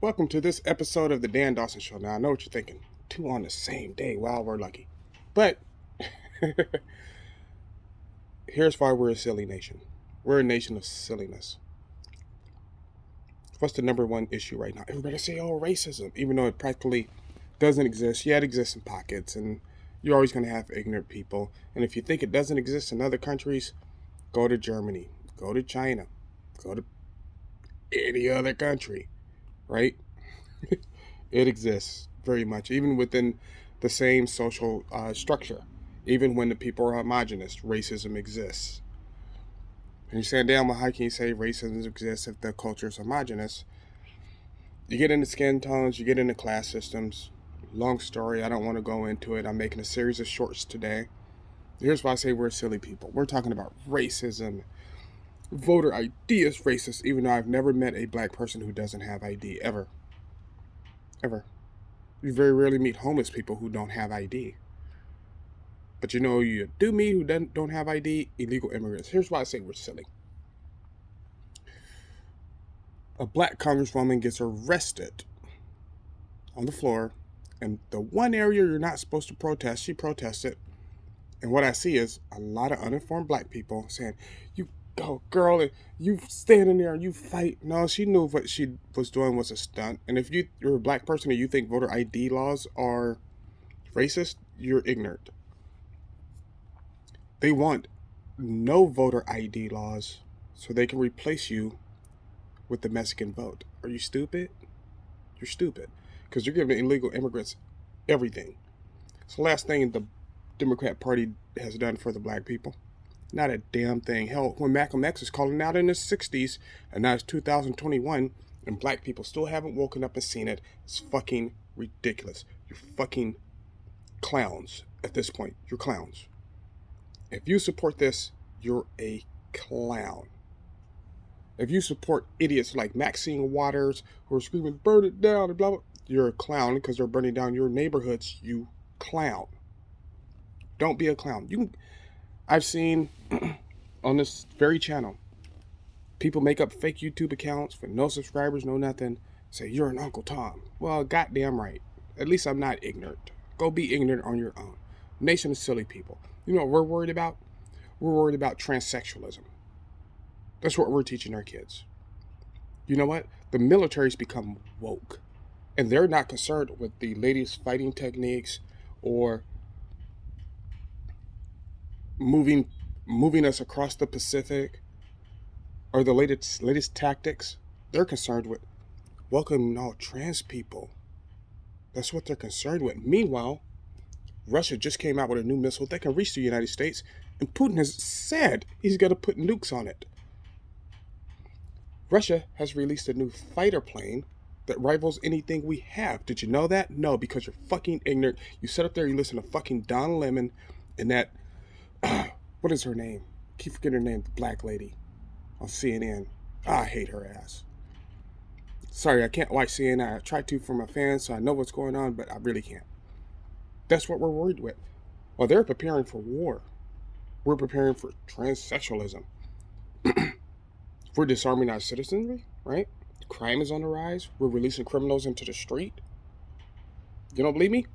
Welcome to this episode of the Dan Dawson Show. Now, I know what you're thinking. Two on the same day. Wow, we're lucky. But here's why we're a silly nation. We're a nation of silliness. What's the number one issue right now? Everybody say, oh, racism. Even though it practically doesn't exist. Yeah, it exists in pockets. And you're always going to have ignorant people. And if you think it doesn't exist in other countries, go to Germany. Go to China. Go to any other country. Right? It exists very much, even within the same social structure. Even when the people are homogenous, racism exists. And you're saying, damn, well, how can you say racism exists if the culture is homogenous? You get into skin tones, you get into class systems. Long story, I don't want to go into it. I'm making a series of shorts today. Here's why I say we're silly people. We're talking about racism. Voter ID is racist, even though I've never met a black person who doesn't have ID, ever. Ever. You very rarely meet homeless people who don't have ID. But you know, you do meet who don't have ID, illegal immigrants. Here's why I say we're silly. A black congresswoman gets arrested on the floor, and the one area you're not supposed to protest, she protested. And what I see is a lot of uninformed black people saying, you go, girl, and you stand in there and you fight. No, she knew what she was doing was a stunt. And if you're a black person and you think voter ID laws are racist, you're ignorant. They want no voter ID laws so they can replace you with the Mexican vote. Are you stupid? You're stupid. Because you're giving illegal immigrants everything. It's the last thing the Democrat Party has done for the black people. Not a damn thing. Hell, when Malcolm X was calling out in the 60s, and now it's 2021, and black people still haven't woken up and seen it, it's fucking ridiculous. You're fucking clowns at this point. You're clowns. If you support this, you're a clown. If you support idiots like Maxine Waters who are screaming, burn it down, and blah, blah, you're a clown because they're burning down your neighborhoods, you clown. Don't be a clown. I've seen on this very channel, people make up fake YouTube accounts with no subscribers, no nothing, say, you're an Uncle Tom. Well, goddamn right. At least I'm not ignorant. Go be ignorant on your own. Nation of silly people. You know what we're worried about? We're worried about transsexualism. That's what we're teaching our kids. You know what? The military's become woke. And they're not concerned with the latest fighting techniques or moving us across the Pacific or the latest tactics. They're concerned with welcoming all trans people. That's what they're concerned with. Meanwhile, Russia just came out with a new missile that can reach the United States, and Putin has said he's going to put nukes on it. Russia has released a new fighter plane that rivals anything we have. Did you know that? No, because you're fucking ignorant. You sit up there, you listen to fucking Don Lemon and that, what is her name? I keep forgetting her name, the black lady on CNN. I hate her ass. Sorry, I can't watch CNN. I try to for my fans, so I know what's going on, but I really can't. That's what we're worried with. Well, they're preparing for war. We're preparing for transsexualism. We're disarming our citizenry, right? Crime is on the rise. We're releasing criminals into the street. You don't believe me?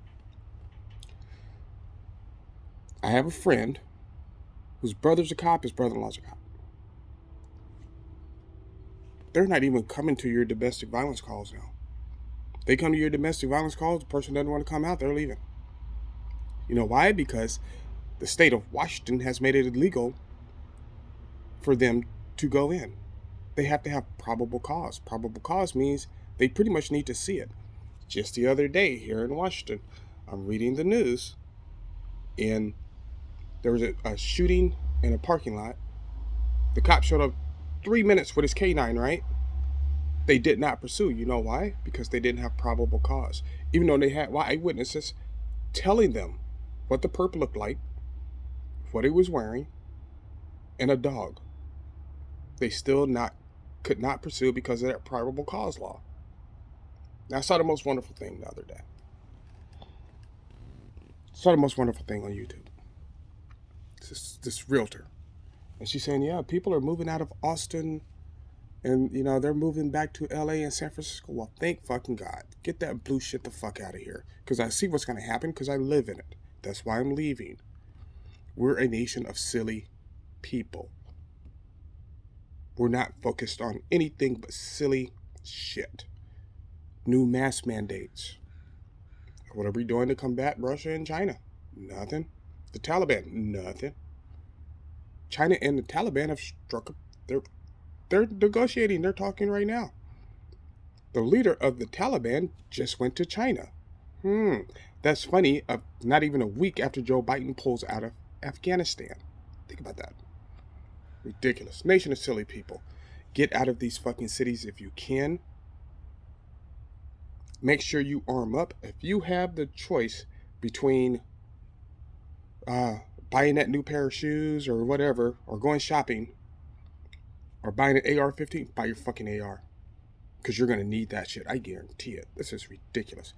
I have a friend whose brother's a cop, his brother-in-law's a cop. They're not even coming to your domestic violence calls now. They come to your domestic violence calls, the person doesn't want to come out, they're leaving. You know why? Because the state of Washington has made it illegal for them to go in. They have to have probable cause. Probable cause means they pretty much need to see it. Just the other day here in Washington, I'm reading the news, and there was a shooting in a parking lot. The cop showed up 3 minutes with his K9, right? They did not pursue. You know why? Because they didn't have probable cause. Even though they had eyewitnesses telling them what the perp looked like, what he was wearing, and a dog. They still could not pursue because of that probable cause law. Now, I saw the most wonderful thing the other day. I saw the most wonderful thing on YouTube. This realtor. And she's saying, yeah, people are moving out of Austin And, you know, they're moving back to LA and San Francisco. Well, thank fucking God. Get that blue shit the fuck out of here. Because I see what's going to happen because I live in it. That's why I'm leaving. We're a nation of silly people. We're not focused on anything but silly shit. New mask mandates. What are we doing to combat Russia and China? Nothing. The Taliban? Nothing. China and the Taliban have struck up. They're negotiating. They're talking right now. The leader of the Taliban just went to China. That's funny. Not even a week after Joe Biden pulls out of Afghanistan. Think about that. Ridiculous. Nation of silly people. Get out of these fucking cities if you can. Make sure you arm up. If you have the choice between buying that new pair of shoes or whatever, or going shopping, or buying an AR-15, buy your fucking AR. Because you're going to need that shit. I guarantee it. This is ridiculous.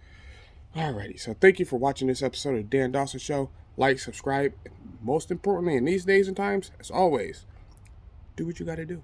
Alrighty, so thank you for watching this episode of Dan Dawson Show. Like, subscribe, and most importantly, in these days and times, as always, do what you got to do.